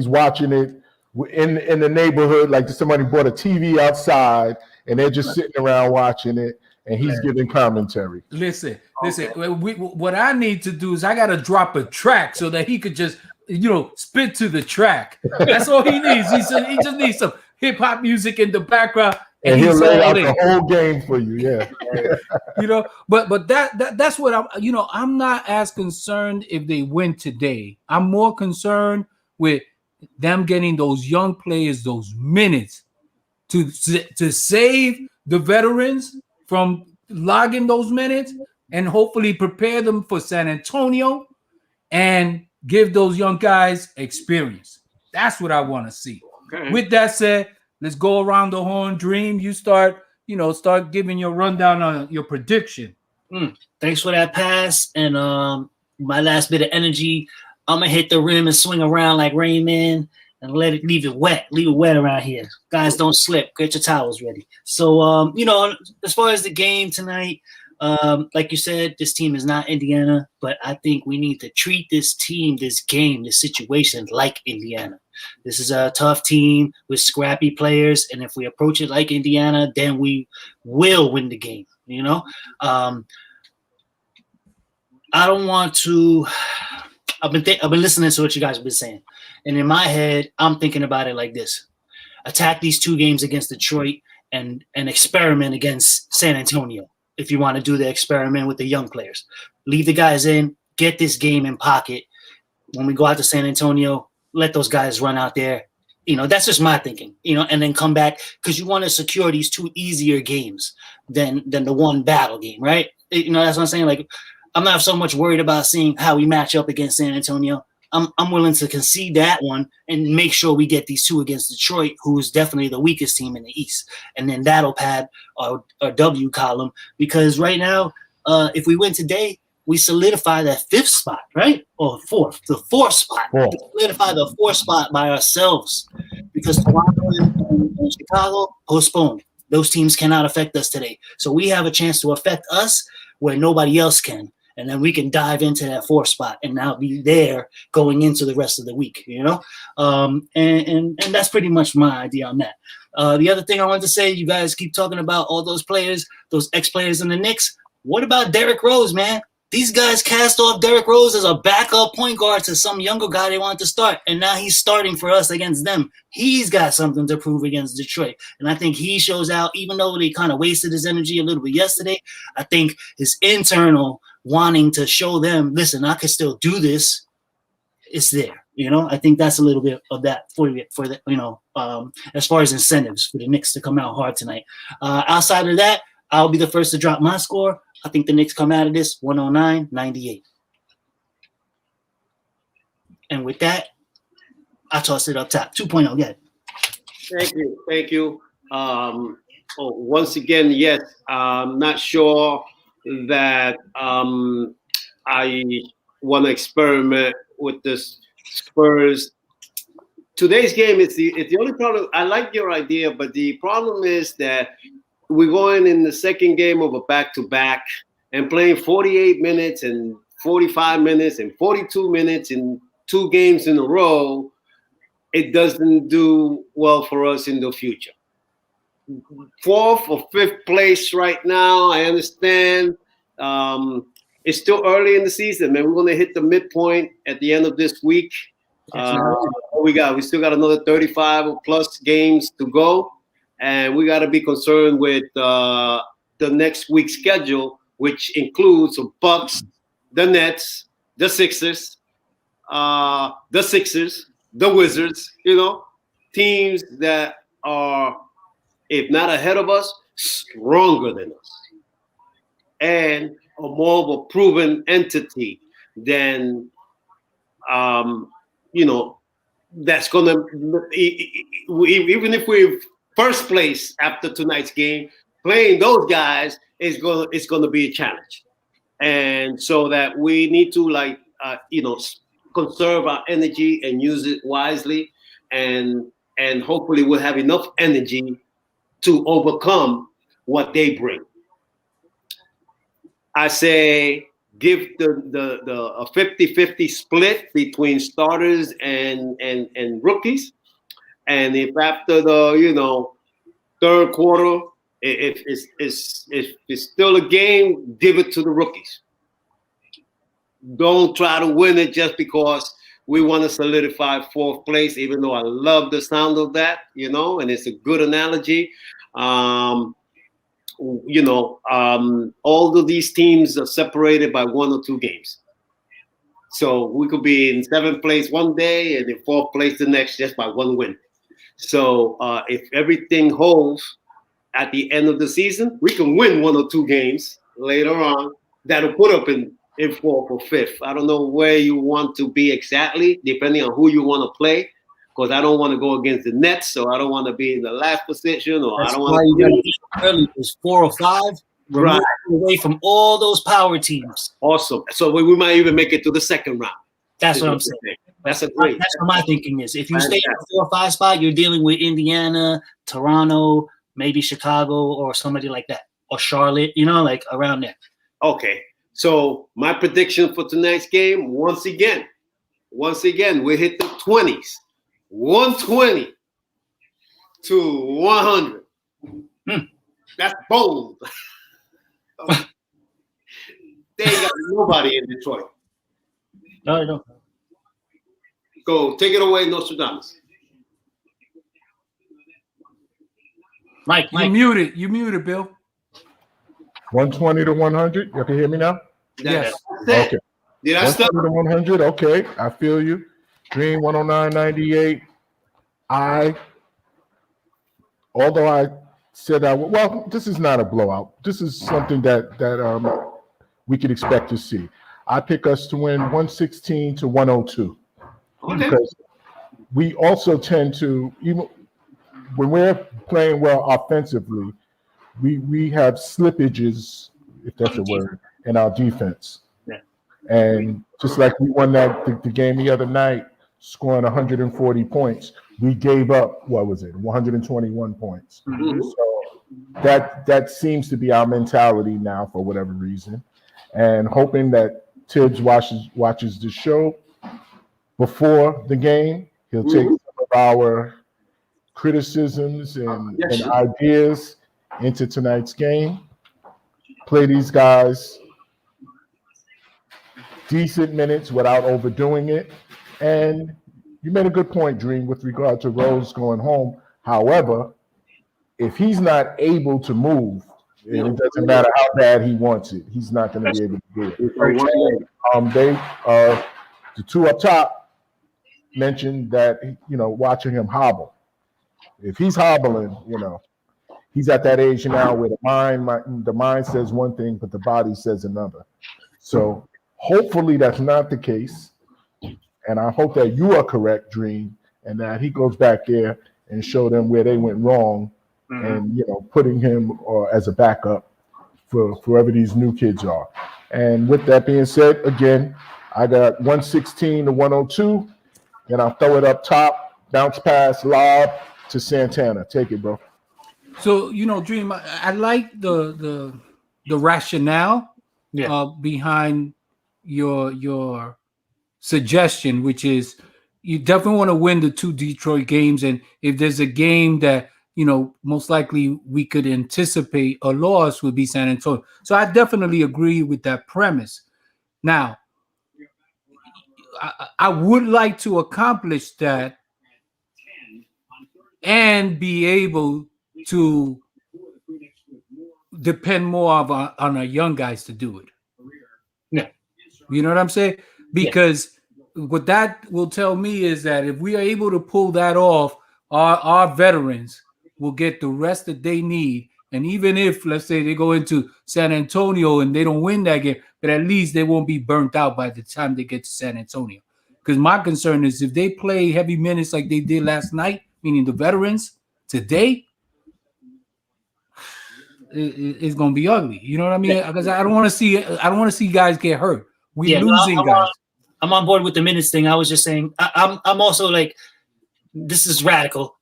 watching it in the neighborhood, like somebody bought a TV outside and they're just sitting around watching it, and he's giving commentary. Listen. What I need to do is I got to drop a track so that he could just spit to the track. That's all he needs. He just needs some hip hop music in the background, and he'll lay out the whole game for you. Yeah. But that's what I'm not as concerned if they win today. I'm more concerned with them getting those young players those minutes to save the veterans from logging those minutes and hopefully prepare them for San Antonio and give those young guys experience. That's what I want to see. Okay. With that said, let's go around the horn. Dream, you start giving your rundown on your prediction. Thanks for that pass. And my last bit of energy, I'm going to hit the rim and swing around like Rain Man and leave it wet around here. Guys, don't slip. Get your towels ready. So, as far as the game tonight, like you said, this team is not Indiana, but I think we need to treat this team, this game, this situation like Indiana. This is a tough team with scrappy players, and if we approach it like Indiana, then we will win the game. I don't want to. I've been listening to what you guys have been saying, and in my head, I'm thinking about it like this: attack these 2 games against Detroit and experiment against San Antonio. If you want to do the experiment with the young players, leave the guys in, get this game in pocket. When we go out to San Antonio, let those guys run out there. That's just my thinking, and then come back because you want to secure these 2 easier games than the one battle game, right? That's what I'm saying. Like, I'm not so much worried about seeing how we match up against San Antonio. I'm willing to concede that one and make sure we get these two against Detroit, who is definitely the weakest team in the East. And then that'll pad our W column, because right now, if we win today, we solidify that fifth spot, right? Or the fourth spot. Fourth. We solidify the fourth spot by ourselves, because Toronto and Chicago postponed. Those teams cannot affect us today. So we have a chance to affect us where nobody else can. And then we can dive into that fourth spot and now be there going into the rest of the week, you know? And that's pretty much my idea on that. The other thing I wanted to say, you guys keep talking about all those players, those ex-players in the Knicks. What about Derrick Rose, man? These guys cast off Derrick Rose as a backup point guard to some younger guy they wanted to start, and now he's starting for us against them. He's got something to prove against Detroit, and I think he shows out, even though they kind of wasted his energy a little bit yesterday. I think his internal wanting to show them, listen, I can still do this, it's there. You know, I think that's a little bit of that for the, you know, as far as incentives for the Knicks to come out hard tonight. Outside of that, I'll be the first to drop my score. I think the Knicks come out of this 109-98. And with that, I toss it up top. 2.0, yeah. Thank you. Once again, yes, I'm not sure that I want to experiment with this Spurs. Today's game is the only problem. I like your idea, but the problem is that we're going in the second game of a back-to-back and playing 48 minutes and 45 minutes and 42 minutes in 2 games in a row. It doesn't do well for us in the future. 4th or 5th place right now, I understand. It's still early in the season, man. We're going to hit the midpoint at the end of this week. We still got another 35 or plus games to go. And we got to be concerned with the next week's schedule, which includes the Bucks, the Nets, the Sixers, the Wizards, you know, teams that are, if not ahead of us, stronger than us. And a more of a proven entity than, you know, that's going to, even if we're first place after tonight's game, playing those guys is going to be a challenge. And so that we need to, like, you know, conserve our energy and use it wisely. And hopefully we'll have enough energy to overcome what they bring. I say give a 50-50 split between starters and rookies. And if after the, you know, third quarter, if it's still a game, give it to the rookies. Don't try to win it just because we want to solidify 4th place, even though I love the sound of that, you know, and it's a good analogy. You know, all of these teams are separated by 1 or 2 games. So we could be in 7th place one day and in 4th place the next, just by 1 win. So if everything holds at the end of the season, we can win 1 or 2 games later on that'll put up in 4th or 5th. I don't know where you want to be exactly, depending on who you want to play. Because I don't want to go against the Nets, so I don't want to be in the last position, or That's I don't why want you got to. to early. It's 4 or 5. Right. Away from all those power teams. Awesome. So we might even make it to the second round. That's what I'm saying. That's a great. That's what my thinking is. If you stay in the 4 or 5 spot, you're dealing with Indiana, Toronto, maybe Chicago, or somebody like that, or Charlotte. You know, like around there. Okay. So my prediction for tonight's game, once again, we hit the 20s. 120 to 100. That's bold. They ain't got nobody in Detroit. No. Go, take it away, Nostradamus. Mike. You muted, Bill. 120 to 100. You can hear me now? Yes. Okay. Did I stop? 120 to 100. Okay, I feel you. Green 109.98. Although I said well, this is not a blowout. This is something that we could expect to see. I pick us to win 116 to 102 because we also tend to, even when we're playing well offensively, we have slippages, if that's a word, in our defense. Yeah. And just like we won the game the other night, scoring 140 points, we gave up, 121 points. Mhm. So that seems to be our mentality now for whatever reason. And hoping that Tibbs watches the show before the game, he'll take some of our criticisms and ideas into tonight's game. Play these guys decent minutes without overdoing it. And you made a good point, Dream, with regard to Rose going home. However, if he's not able to move, and it doesn't matter how bad he wants it, he's not going to be able to do it. The two up top mentioned that, watching him hobble. If he's hobbling, he's at that age now where the mind says one thing, but the body says another. So hopefully that's not the case. And I hope that you are correct, Dream, and that he goes back there and show them where they went wrong, and putting him as a backup for whoever these new kids are. And with that being said, again, I got 116 to 102, and I'll throw it up top, bounce pass, lob to Santana. Take it, bro. So Dream, I like the rationale behind your suggestion, which is you definitely want to win the two Detroit games, and if there's a game that most likely we could anticipate a loss would be San Antonio. So I definitely agree with that premise. Now, I would like to accomplish that and be able to depend more on our young guys to do it. Yeah. You know what I'm saying? Because what that will tell me is that if we are able to pull that off, our veterans will get the rest that they need. And even if, let's say, they go into San Antonio and they don't win that game, but at least they won't be burnt out by the time they get to San Antonio. Because my concern is if they play heavy minutes like they did last night, meaning the veterans, today, it's going to be ugly. You know what I mean? Because I don't want to see guys get hurt. We're losing guys. I'm on board with the minutes thing. I was just saying, I'm also like, this is radical.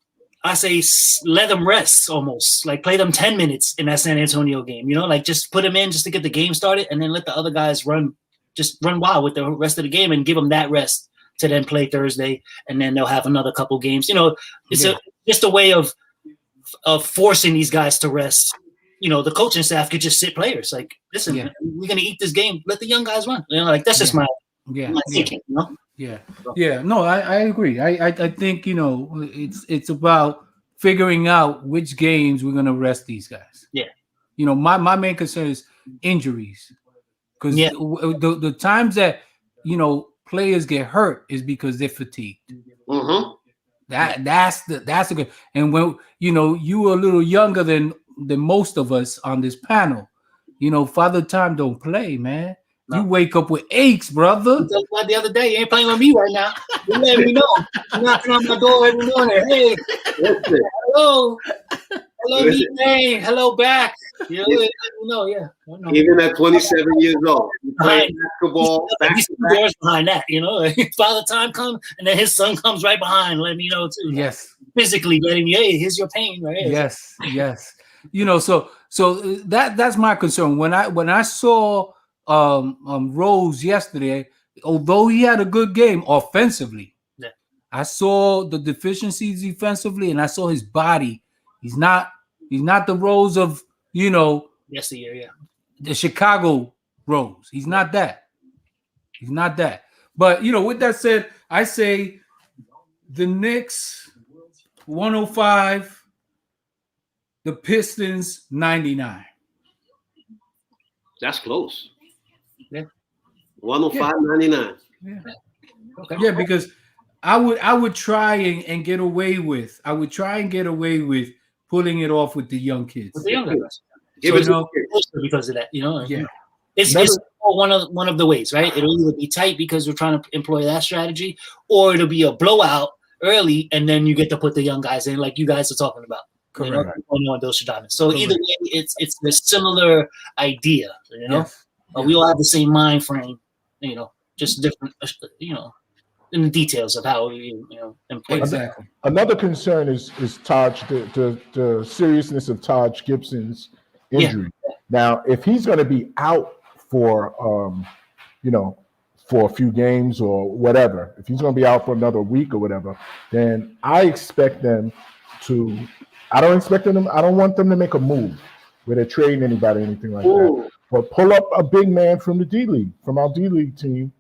I say let them rest almost. Like play them 10 minutes in that San Antonio game, like just put them in just to get the game started and then let the other guys run wild with the rest of the game and give them that rest to then play Thursday and then they'll have another couple games. It's just a way of forcing these guys to rest. The coaching staff could just sit players like, listen, we're going to eat this game. Let the young guys run. That's just my thinking, Yeah. No, I agree. I think, it's about figuring out which games we're going to rest these guys. Yeah. My main concern is injuries. Because the times that, players get hurt is because they're fatigued. Mm-hmm. That's the good. And when, you were a little younger than most of us on this panel, Father Time don't play, man. No. You wake up with aches, brother. The other day, you ain't playing with me right now. You let me know. You're knocking on my door every morning. Hey, hello, hey, hello back. Yeah. Even at 27 years old, you play basketball. He's doors behind that, Father Time comes, and then his son comes right behind, letting me know too. Yes, physically letting me, hey, here's your pain, right? Yes. So that's my concern. When I saw Rose yesterday, although he had a good game offensively, I saw the deficiencies defensively, and I saw his body. He's not the Rose of yesteryear, the Chicago Rose. He's not that. But with that said, I say the Knicks 105. The Pistons 99. That's close. Yeah. 105-99. Yeah. Okay. Yeah, because I would try and get away with. pulling it off with the young kids. With the young guys. Because of that, Yeah. It's one of the ways, right? It'll either be tight because we're trying to employ that strategy, or it'll be a blowout early, and then you get to put the young guys in, like you guys are talking about. Correct. So either way, it's a similar idea, you know. Yes. We all have the same mind frame, you know, just different, you know, in the details of how we, you know, employ. Exactly. Another concern is Taj, the seriousness of Taj Gibson's injury. Yeah. Now, if he's going to be out for, you know, for a few games or whatever, if he's going to be out for another week or whatever, then I expect them to. I don't want them to make a move where they're trading anybody, anything like that. But pull up a big man from the D League, from our D League team,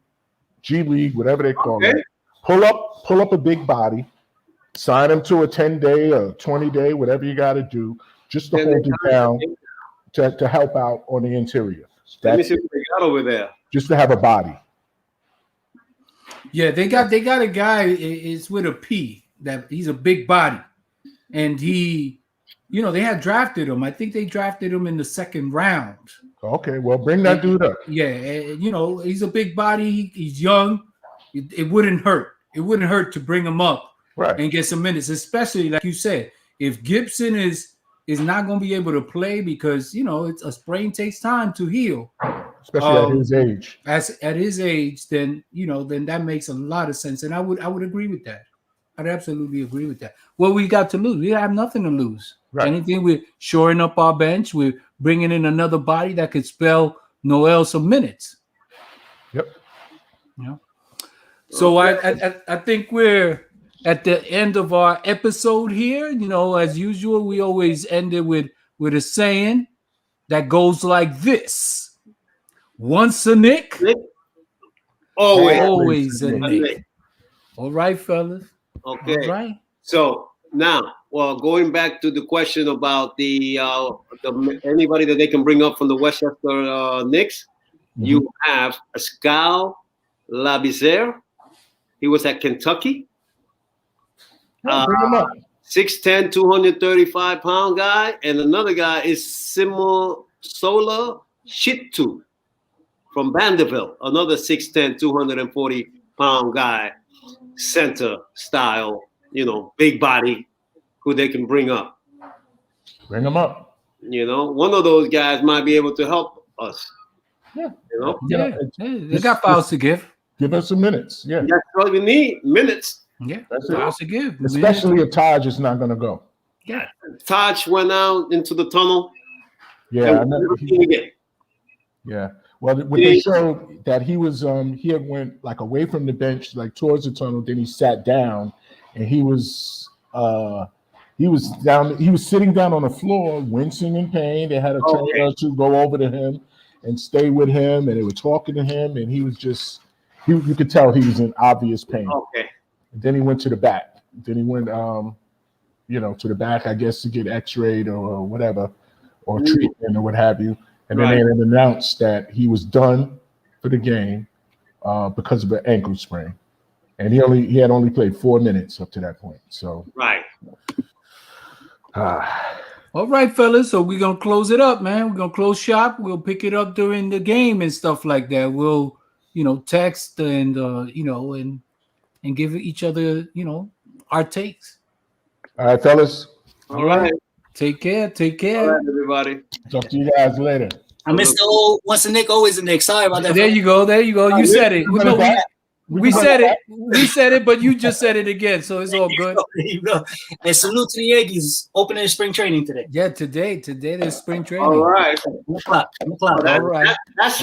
G League, whatever they call it. Pull up a big body, sign him to a 10-day or 20-day, whatever you got to do, just to hold it down to help out on the interior. Let me see what they got over there. Just to have a body. Yeah, they got a guy. It's with a P. That he's a big body, and he, you know, they had drafted him. I think they drafted him in the second round. Okay, well, bring that dude up. Yeah, you know, he's a big body. He's young. It wouldn't hurt. It wouldn't hurt to bring him up and get some minutes, especially like you said. If Gibson is not going to be able to play because, you know, a sprain takes time to heal, especially at his age. At his age, then you know, then that makes a lot of sense, and I would agree with that. I'd absolutely agree with that. What we got to lose? We have nothing to lose. Right. Anything, we're shoring up our bench. We're bringing in another body that could spell Noel some minutes. Yep. You know? So I think we're at the end of our episode here. You know, as usual, we always end it with a saying that goes like this: once a Knick, always a Knick. All right, fellas. Okay. All right. So now, well, going back to the question about the anybody that they can bring up from the Westchester Knicks, you have Pascal Labissiere. He was at Kentucky. 6'10", 235-pound guy. And another guy is Simosola Shitu from Vanderbilt. Another 6'10", 240-pound guy, center style, you know, big body, who they can bring up. Bring them up. You know, one of those guys might be able to help us. Yeah. You know? Yeah. They got fouls to give. Give us some minutes. Yeah. That's what we need, minutes. Yeah, that's fouls to give. Especially if Taj is not going to go. Yeah. Taj went out into the tunnel. Yeah. I know. Yeah. Well, what they showed that he was he had went like away from the bench, like towards the tunnel, then he sat down and he was sitting down on the floor, wincing in pain. They had a trainer to go over to him and stay with him, and they were talking to him, and he was just you could tell he was in obvious pain. Okay. And then he went to the back. Then he went you know, to the back, I guess, to get x-rayed or whatever, or treatment or what have you. And then they had announced that he was done for the game because of an ankle sprain. And he had only played 4 minutes up to that point. So all right, fellas. So we're gonna close it up, man. We're gonna close shop. We'll pick it up during the game and stuff like that. We'll, you know, text and you know, and give each other, you know, our takes. All right, fellas. All right. Take care. Take care. All right, everybody. Talk to you guys later. I missed the old once a Knick, always a Knick. Sorry about that. There you go. You said it. We said it. We said it, but you just said it again, so it's all good. There you go. And salute to the Yankees opening spring training today. Yeah, today there's spring training. All right. 10 o'clock. All right. That's